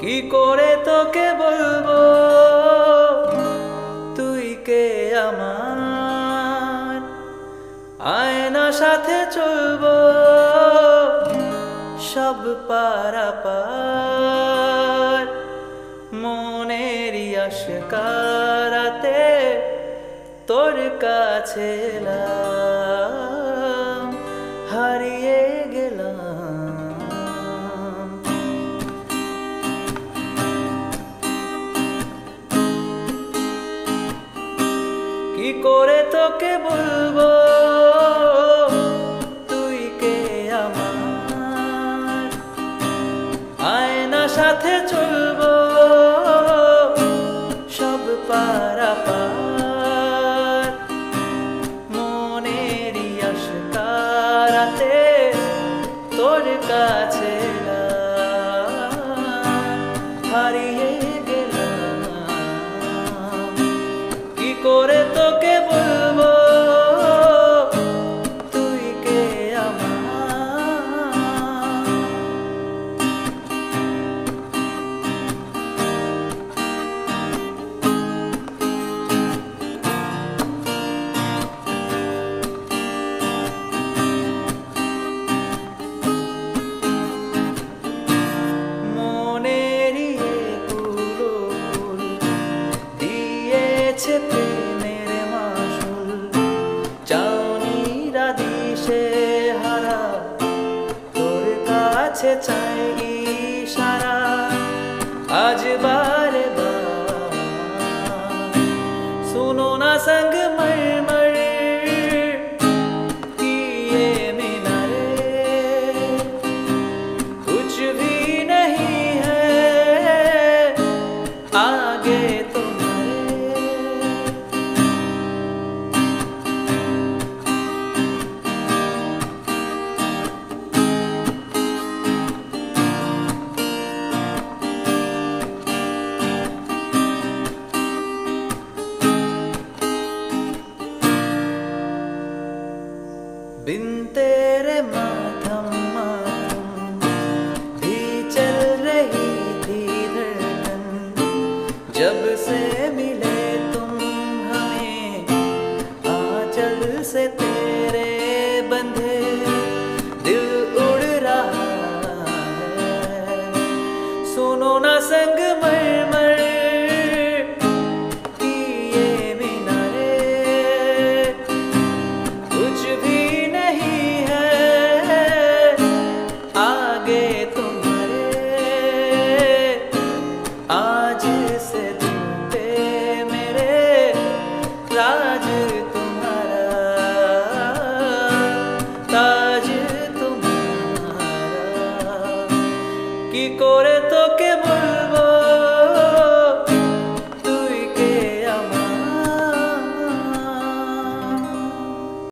কি করে তোকে বলবো তুই কে আমার, আয়না সাথে চলবো সব পারাপার, মনেরই আশকারাতে তোর কাছে এলাম, হারিয়ে গেলাম। কি করে তোকে বলবো তুই কে আমার, আয়না সাথে চলবো সব পারাপার, মনেরই আশকারাতে তোর কাছে এলাম, হারিয়ে গেলাম। কি করে তোকে বলবো তুই কে আমার। মনেরই কুলো ফুল দিয়েছে প্রেমের মাসুল, চাউনিরা দিশে হারা তোর কাছে চাই ইশারা, আজ বারে বার सुनो ना संगमरमर की ये मीनारे, कुछ भी नहीं है आगे तुम्हारे। बिन तेरे मातम मातम भी चल रही थी धड़कन, जब से मिले तुम हमें आंचल से तेरे बंधे दिल उड़ रहा है। सुनो ना संगमरमर की ये मीनारे, कुछ भी नहीं है आगे तुम्हारे, आज से तुम पे मेरे राज तुम्हारा, ताज तुम्हारा। কি করে তোকে বলবো